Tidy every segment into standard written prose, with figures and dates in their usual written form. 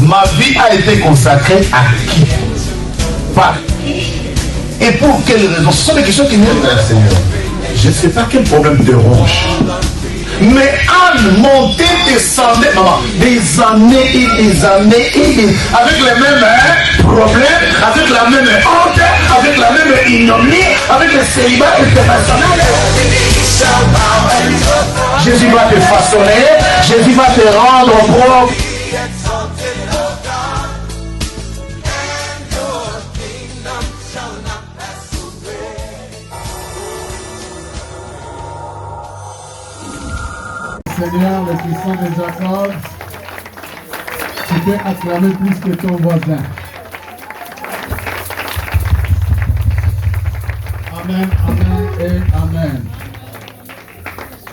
Ma vie a été consacrée à qui? Par qui? Et pour quelles raisons? Ce sont des questions qui viennent vers le Seigneur. Je ne sais pas quel problème te ronge. Mais Anne montait, descendait, maman, des années et des années et des... avec les mêmes problèmes, avec la même honte, avec la même ignominie, avec le célibat international. Jésus va te façonner, Jésus va te rendre propre. Seigneur, le puissant de Jacob, tu peux acclamer plus que ton voisin. Amen, amen et amen.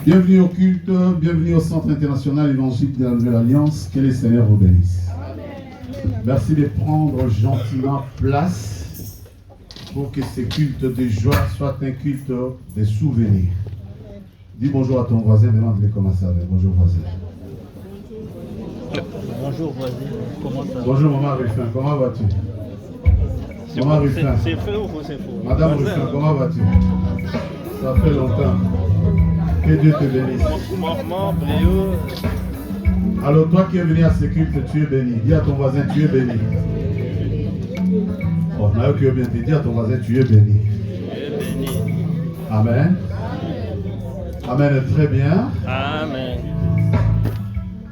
Bienvenue au culte, bienvenue au Centre international évangélique de la Nouvelle Alliance. Que le Seigneur vous bénisse. Merci de prendre gentiment place pour que ce culte de joie soit un culte de souvenirs. Dis bonjour à ton voisin, demande-lui comment ça va. Bonjour voisin. Bonjour voisin, comment ça va? Bonjour maman Ruffin, comment vas-tu? Maman Ruffin. C'est faux ou c'est faux? Madame Ruffin, comment vas-tu? Ça fait longtemps. Que Dieu te bénisse. Maman, Bréau. Alors toi qui es venu à ce culte, tu es béni. Dis à ton voisin, tu es béni. Oh, Nayo qui est bien te dis à ton voisin, tu es béni. Amen. Amen, très bien. Amen.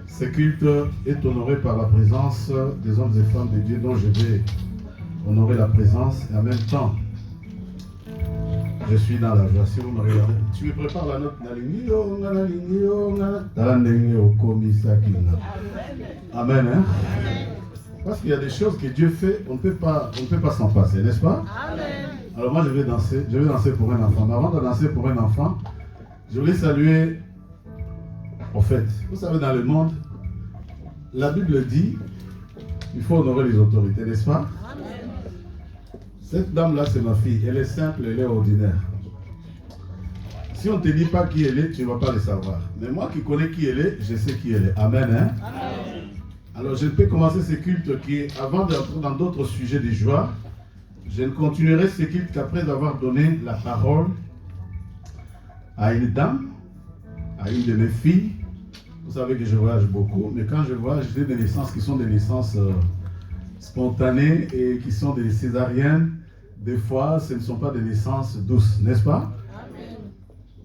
Ce culte est honoré par la présence des hommes et femmes de Dieu dont je vais honorer la présence et en même temps, je suis dans la joie. Si vous me regardez, tu me prépares la note. Amen. Hein? Parce qu'il y a des choses que Dieu fait, on ne peut pas s'en passer, n'est-ce pas? Amen. Alors moi je vais danser pour un enfant. Mais avant de danser pour un enfant, je voulais saluer, en fait, vous savez, dans le monde, la Bible dit, il faut honorer les autorités, n'est-ce pas? Amen. Cette dame-là, c'est ma fille. Elle est simple, elle est ordinaire. Si on ne te dit pas qui elle est, tu ne vas pas le savoir. Mais moi qui connais qui elle est, je sais qui elle est. Amen, hein? Amen. Alors, je peux commencer ce culte qui, avant d'entrer dans d'autres sujets de joie, je ne continuerai ce culte qu'après avoir donné la parole à une dame, à une de mes filles. Vous savez que je voyage beaucoup, mais quand je voyage, j'ai des naissances qui sont des naissances spontanées et qui sont des césariennes. Des fois, ce ne sont pas des naissances douces, n'est-ce pas? Amen.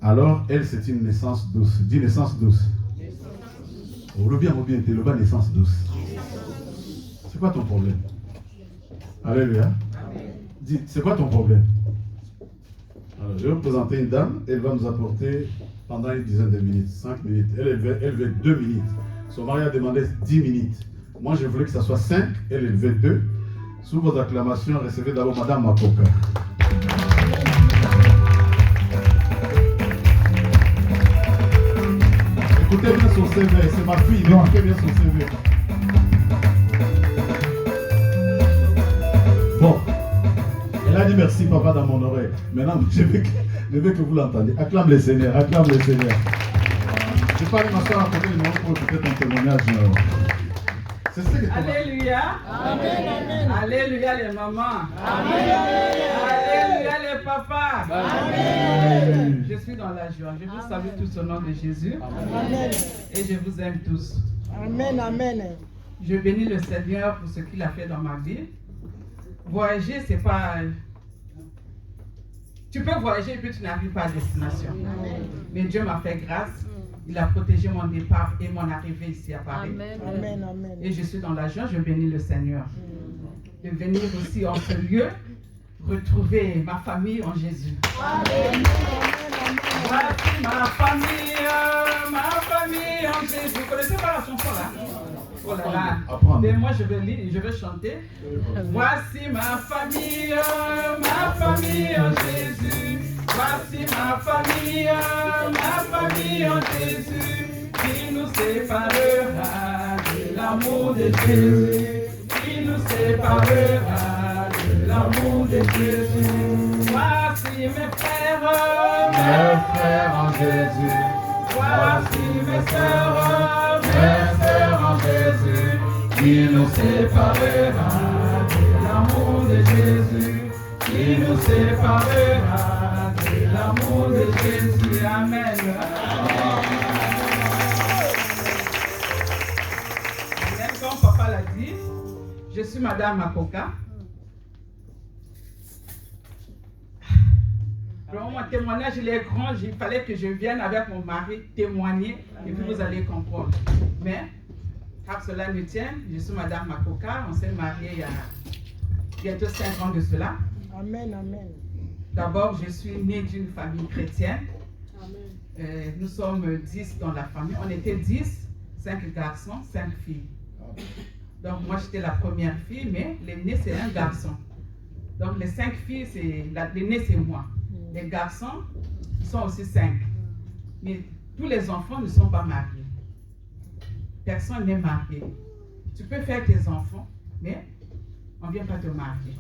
Alors, elle, c'est une naissance douce. Dis naissance douce. Ou bien, t'es le bas naissance douce. C'est quoi ton problème? Alléluia. Dis, c'est quoi ton problème? Alors, je vais vous présenter une dame, elle va nous apporter pendant une dizaine de minutes, 5 minutes. Elle veut 2 minutes. Son mari a demandé 10 minutes. Moi, je voulais que ça soit 5, elle veut 2. Sous vos acclamations, recevez d'abord Madame Makoka. Écoutez bien son CV, c'est ma fille, écoutez bien son CV. Bon. Elle a dit merci papa dans mon oreille. Maintenant, je veux que vous l'entendiez. Acclame le Seigneur, acclame le Seigneur. Je vais pas aller m'asseoir à côté de moi pour écouter ton témoignage. C'est ce que tu Alléluia. Amen, amen. Alléluia les mamans. Amen. Alléluia les papas. Amen. Je suis dans la joie. Je vous salue tous au nom de Jésus. Amen. Et je vous aime tous. Amen, amen. Je bénis le Seigneur pour ce qu'il a fait dans ma vie. Voyager, c'est pas... Tu peux voyager et puis tu n'arrives pas à destination. Mais Dieu m'a fait grâce. Il a protégé mon départ et mon arrivée ici à Paris. Amen, amen, amen. Et je suis dans la joie, je bénis le Seigneur. De venir aussi en ce lieu, retrouver ma famille en Jésus. Amen. Voici ma famille en Jésus. Vous connaissez pas la chanson là? Oh là là. Et moi je vais lire, je vais chanter. Voici ma famille en Jésus. Voici ma famille en Jésus. Qui nous séparera de l'amour de Jésus. Qui nous séparera de l'amour de Jésus. Voici mes frères en Jésus. Voici mes sœurs en Jésus. Qui Qui nous séparera de l'amour de Jésus? Qui nous séparera de l'amour de Jésus? Amen. Comme papa l'a dit, je suis Madame Makoka. Alors, mon témoignage il est grand, il fallait que je vienne avec mon mari témoigner et puis vous allez comprendre. Mais, car cela me tient, je suis Madame Makoka, on s'est mariés il y a bientôt 5 ans de cela. Amen, amen. D'abord, je suis née d'une famille chrétienne. Nous sommes 10 dans la famille. On était 10, 5 garçons, 5 filles. Donc moi j'étais la première fille, mais l'aîné c'est un garçon. Donc les 5 filles, l'aîné c'est moi. Les garçons sont aussi 5. Mais tous les enfants ne sont pas mariés. Personne n'est marié. Tu peux faire tes enfants, mais on ne vient pas te marier.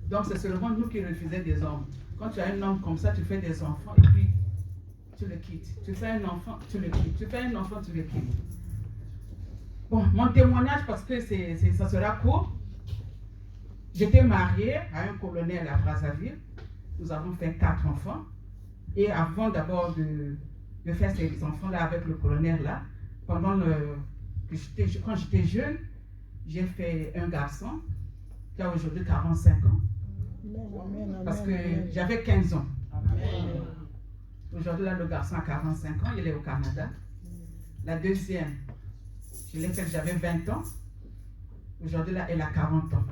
Donc c'est seulement nous qui refusons des hommes. Quand tu as un homme comme ça, tu fais des enfants et puis tu le quittes. Tu fais un enfant, tu le quittes. Tu fais un enfant, tu le quittes. Bon, mon témoignage, parce que ça sera court. J'étais mariée à un colonel à Brazzaville. Nous avons fait 4 enfants. Et avant d'abord de faire ces enfants-là avec le colonel-là, quand j'étais jeune, j'ai fait un garçon qui a aujourd'hui 45 ans. Parce que j'avais 15 ans. Aujourd'hui, là, le garçon a 45 ans, il est au Canada. La deuxième, je l'ai faite, j'avais 20 ans. Aujourd'hui, là, elle a 40 ans.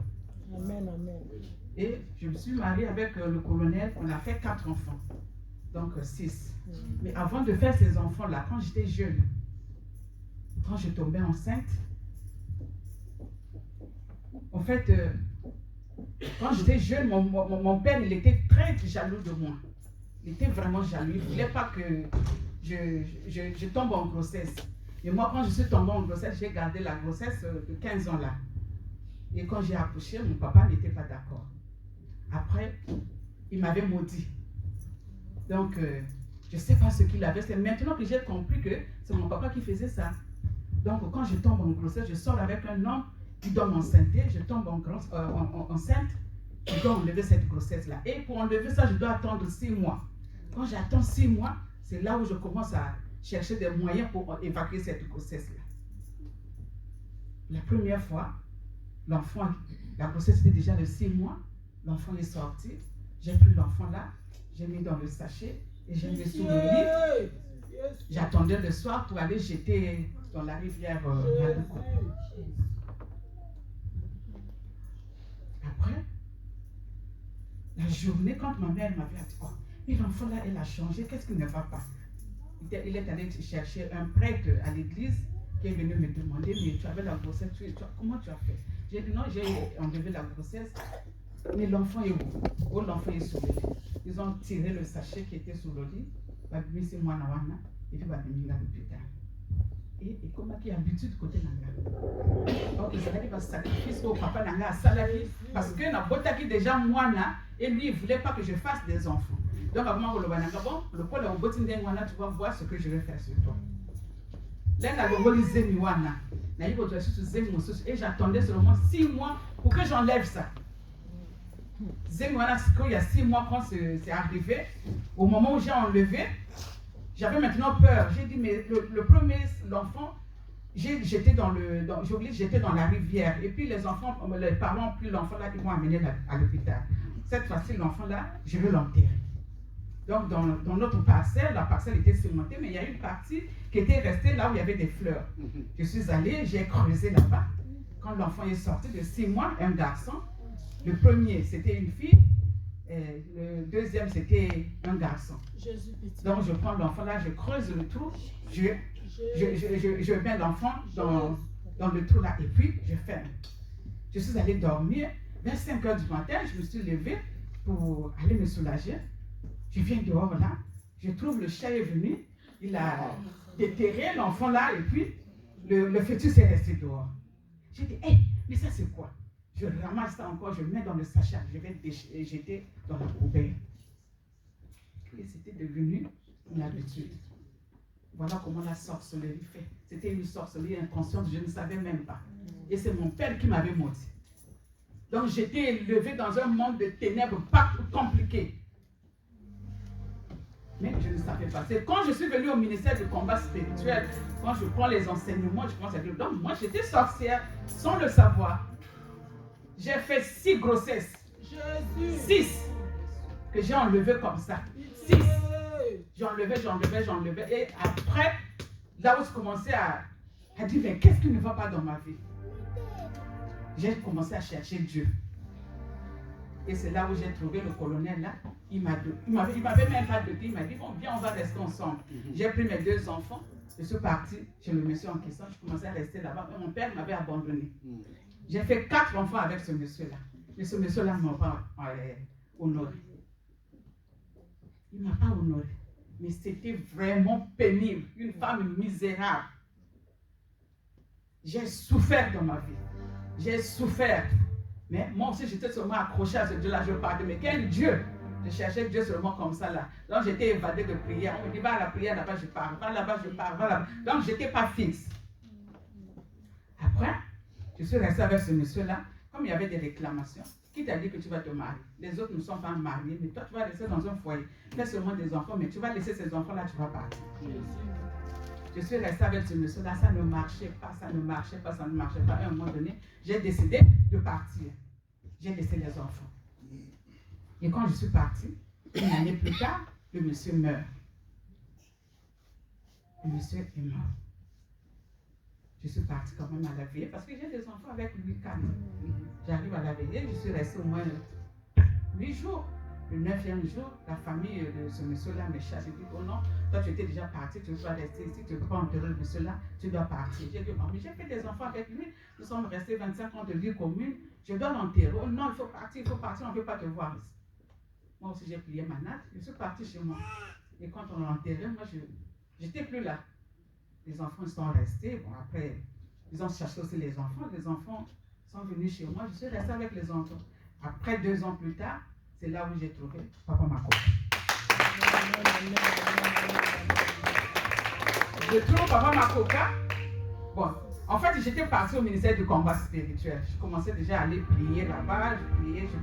Amen, amen. Et je me suis mariée avec le colonel. On a fait 4 enfants. Donc 6. Mais avant de faire ces enfants-là, quand j'étais jeune, quand je tombais enceinte, en fait, quand j'étais jeune, mon père, il était très jaloux de moi. Il était vraiment jaloux. Il ne voulait pas que je tombe en grossesse. Et moi, quand je suis tombée en grossesse, j'ai gardé la grossesse de 15 ans là. Et quand j'ai accouché, mon papa n'était pas d'accord. Après, il m'avait maudit. Donc, je ne sais pas ce qu'il avait. C'est maintenant que j'ai compris que c'est mon papa qui faisait ça. Donc, quand je tombe en grossesse, je sors avec un homme qui doit m'enceinte. Je tombe enceinte. Je dois enlever cette grossesse-là. Et pour enlever ça, je dois attendre 6 mois. Quand j'attends 6 mois, c'est là où je commence à chercher des moyens pour évacuer cette grossesse-là. La première fois, l'enfant, la grossesse était déjà de 6 mois. L'enfant est sorti. J'ai pris l'enfant là, j'ai mis dans le sachet et j'ai mis sous le lit. J'attendais le soir pour aller jeter dans la rivière Malouko. Après, la journée, quand ma mère m'avait dit, oh, mais l'enfant là, elle a changé, qu'est-ce qui ne va pas? Il est allé chercher un prêtre à l'église qui est venu me demander, mais tu avais la grossesse, comment tu as fait? J'ai dit non, j'ai enlevé la grossesse, mais l'enfant est où? Oh, l'enfant est sous le lit. Ils ont tiré le sachet qui était sous le lit, c'est moi, et puis ils l'ont plus tard. Et comment il y a habitude côté Nanga. Donc ils allaient faire sacrifice au papa Nanga à Salaki, parce que na botaki déjà moi et lui il voulait pas que je fasse des enfants. Donc avant le Nanga, bon, le pôle au botin d'Engwana, tu vas voir ce que je vais faire sur toi. Là, na le zemi wana, na yiko tu as sur zemi et j'attendais seulement 6 mois pour que j'enlève ça. Zemi wana, il y a 6 mois quand c'est arrivé, au moment où j'ai enlevé. J'avais maintenant peur. J'ai dit, mais le premier, l'enfant, j'étais dans la rivière. Et puis les enfants, les parents ont pris l'enfant là, ils m'ont amené à l'hôpital. Cette fois-ci, l'enfant là, je veux l'enterrer. Donc dans notre parcelle, la parcelle était cimentée, mais il y a une partie qui était restée là où il y avait des fleurs. Je suis allée, j'ai creusé là-bas. Quand l'enfant est sorti de 6 mois, un garçon. Le premier, c'était une fille. Le deuxième, c'était un garçon. Donc, je prends l'enfant là, je creuse le trou, je mets l'enfant dans le trou là, et puis je ferme. Je suis allée dormir. Vers 5 heures du matin, je me suis levée pour aller me soulager. Je viens dehors là, je trouve le chat est venu, il a déterré l'enfant là, et puis le fœtus est resté dehors. J'ai dit, hey, mais ça c'est quoi? Je ramasse ça encore, je le mets dans le sachet, je vais jeter dans la poubelle. Et c'était devenu une habitude. Voilà comment la sorcellerie fait. C'était une sorcellerie inconsciente, je ne savais même pas. Et c'est mon père qui m'avait maudit. Donc j'étais élevé dans un monde de ténèbres pas compliqué. Mais je ne savais pas. C'est quand je suis venue au ministère du combat spirituel, quand je prends les enseignements, je commence à dire, donc moi j'étais sorcière sans le savoir. J'ai fait 6 grossesses. 6 que j'ai enlevées comme ça. 6. J'enlevais. Et après, là où je commençais à dire, mais qu'est-ce qui ne va pas dans ma vie? J'ai commencé à chercher Dieu. Et c'est là où j'ai trouvé le colonel là. Il m'avait même pas donné. Il m'a dit, bon, viens, on va rester ensemble. J'ai pris mes 2 enfants. Je suis partie chez le monsieur en question. Je commençais à rester là-bas. Mon père m'avait abandonné. J'ai fait 4 enfants avec ce monsieur-là. Mais ce monsieur-là ne m'a pas honoré. Il ne m'a pas honoré. Mais c'était vraiment pénible. Une femme misérable. J'ai souffert dans ma vie. J'ai souffert. Mais moi aussi, j'étais seulement accroché à ce Dieu-là. Je parlais, mais quel Dieu? Je cherchais Dieu seulement comme ça là. Donc j'étais évadée de prière. On me dit, va à la prière, là-bas je pars. Va là-bas, je pars. Va là-bas. Donc je n'étais pas fixe. Après, je suis restée avec ce monsieur-là. Comme il y avait des réclamations, qui t'a dit que tu vas te marier? Les autres ne sont pas mariés, mais toi tu vas rester dans un foyer. Fais seulement des enfants, mais tu vas laisser ces enfants-là, tu vas partir. Je suis restée avec ce monsieur-là, ça ne marchait pas. À un moment donné, j'ai décidé de partir. J'ai laissé les enfants. Et quand je suis partie, une année plus tard, le monsieur meurt. Le monsieur est mort. Je suis partie quand même à la veillée parce que j'ai des enfants avec lui, 4. J'arrive à la veillée, je suis restée au moins 8 jours. Le 9e jour, la famille de ce monsieur-là me chasse. Il dit, oh non, toi tu étais déjà parti, tu dois rester ici, tu ne peux pas enterrer le monsieur-là, tu dois partir. J'ai dit, oh, mais j'ai fait des enfants avec lui, nous sommes restés 25 ans de vie commune, je dois l'enterrer. Oh non, il faut partir, on ne peut pas te voir ici. Moi aussi j'ai plié ma natte, je suis partie chez moi. Et quand on l'a enterré, moi je n'étais plus là. Les enfants sont restés, bon après, ils ont cherché aussi les enfants sont venus chez moi, je suis restée avec les enfants. Après 2 ans plus tard, c'est là où j'ai trouvé Papa Makoka. Je trouve Papa Makoka. Bon, en fait, j'étais partie au ministère du combat spirituel. Je commençais déjà à aller prier là-bas. Je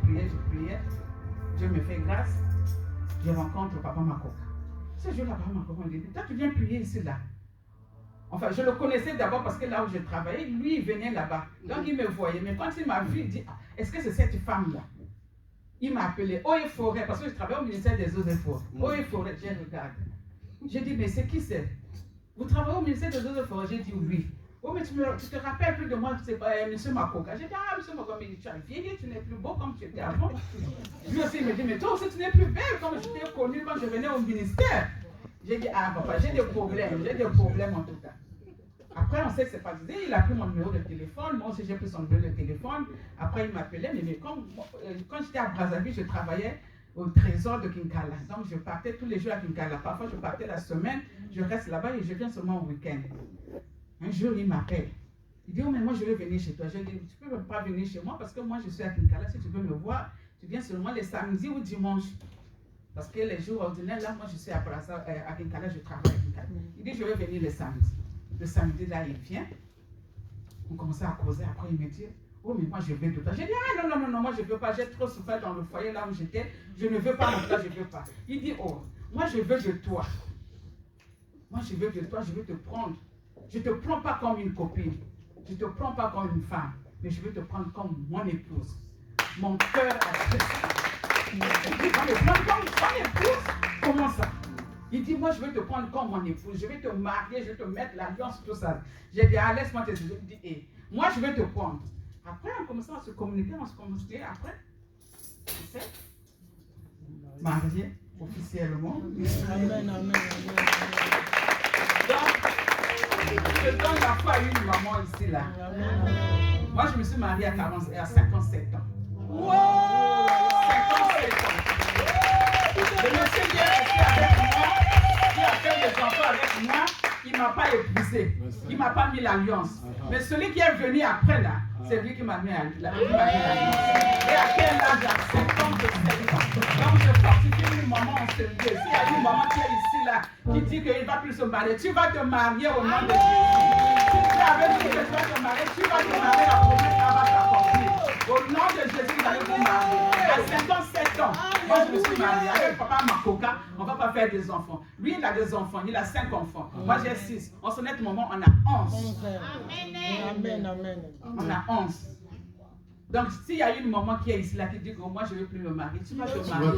priais. Dieu me fait grâce. Je rencontre Papa Makoka. Ce jour-là, Papa Makoka me dit, toi, tu viens prier ici, là. Enfin, je le connaissais d'abord parce que là où je travaillais, lui, il venait là-bas. Donc, il me voyait. Mais quand il m'a vu, il dit, est-ce que c'est cette femme-là? Il m'a appelé Eaux et Forêt, parce que je travaille au ministère des Eaux et Forêts. Eaux et Forêt, j'ai regardé. J'ai dit, mais c'est qui c'est? Vous travaillez au ministère des Eaux et Forêts? J'ai dit oui. Oh, mais tu te rappelles plus de moi, c'est M. Makoka. J'ai dit, ah, M. Makoka, mais tu as vieilli, tu n'es plus beau comme tu étais avant. Lui aussi, il me dit, mais toi aussi, tu n'es plus belle comme je t'ai connue quand je venais au ministère. J'ai dit, ah, papa, j'ai des problèmes en tout cas. Après, on sait que c'est pas dit. Il a pris mon numéro de téléphone. Moi aussi, j'ai pris son numéro de téléphone. Après, il m'appelait. Mais quand j'étais à Brazzaville, je travaillais au trésor de Kinkala. Donc, je partais tous les jours à Kinkala. Parfois, je partais la semaine. Je reste là-bas et je viens seulement au week-end. Un jour, il m'appelle. Il dit, oh, mais moi, je veux venir chez toi. Je dis, tu ne peux pas venir chez moi parce que moi, je suis à Kinkala. Si tu veux me voir, tu viens seulement les samedis ou dimanches. Parce que les jours ordinaires, là, moi, je suis à Kinkala. Je travaille à Kinkala. Il dit, je veux venir les samedis. Le samedi, là, il vient. On commençait à causer. Après, il me dit, oh, mais moi, je veux de toi. J'ai dit, ah, non, moi, je ne veux pas. J'ai trop souffert dans le foyer là où j'étais. Je ne veux pas, en tout cas, je ne veux pas. Il dit, oh, moi, je veux de toi. Moi, je veux de toi, je veux te prendre. Je ne te prends pas comme une copine. Je ne te prends pas comme une femme. Mais je veux te prendre comme mon épouse. Mon cœur a fait. Il dit, va me prendre comme ton épouse? Comment ça? Il dit, moi, je veux te prendre comme mon épouse, je vais te marier, je vais te mettre l'alliance, tout ça. J'ai dit, ah, laisse-moi te dire. Il dit, hey, moi, je vais te prendre. Après, on commençait à se communiquer, après, tu sais, marié officiellement. Amen. Donc, je donne la foi à une maman ici, là. Moi, je me suis mariée à 57 ans. Wow! 57 ans. Le monsieur qui est resté avec moi, qui a fait des enfants avec moi, il ne m'a pas épousé. Il ne m'a pas mis l'alliance. Mais celui qui est venu après là, C'est lui qui m'a mis à la Et à quel âge? À 57 ans. Donc je fortifie une maman en ce lieu. S'il y a une maman qui est ici là, qui dit qu'il ne va plus se marier, tu vas te marier au nom de Jésus. Si tu avais dit que tu vas te marier, tu vas te marier, la promesse va s'accomplir. Au nom de Jésus, vous allez vous marier. À 57 ans, moi je me suis mariée avec papa Makoka, on ne va pas faire des enfants. Lui il a des enfants, il a 5 enfants. Moi j'ai 6. En ce net moment, on a 11. Amen, amen. On a 11. Donc, s'il y a une maman qui est ici là qui dit que moi je ne veux plus me marier, tu vas te marier.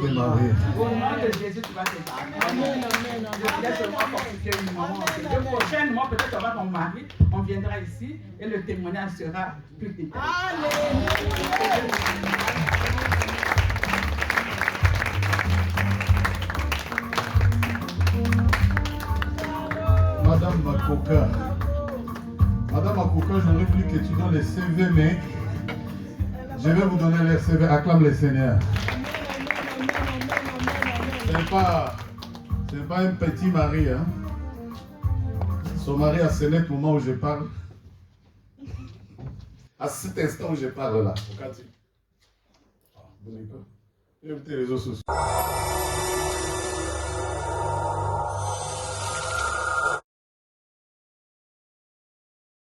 Au nom de Jésus, tu vas te marier. Amen, amen, Je laisse seulement consulter une maman. Le prochain mois, peut-être on va ton mari, on viendra ici et le témoignage sera plus détaillé. Madame Makoka. Madame Makoka, j'aurais voulu que tu donnes les CV, mais je vais vous donner les CV. Acclame les Seigneurs. Ce n'est pas un petit mari. Hein. Son mari à ce net moment où je parle. À cet instant où je parle là. Écoutez les réseaux sociaux.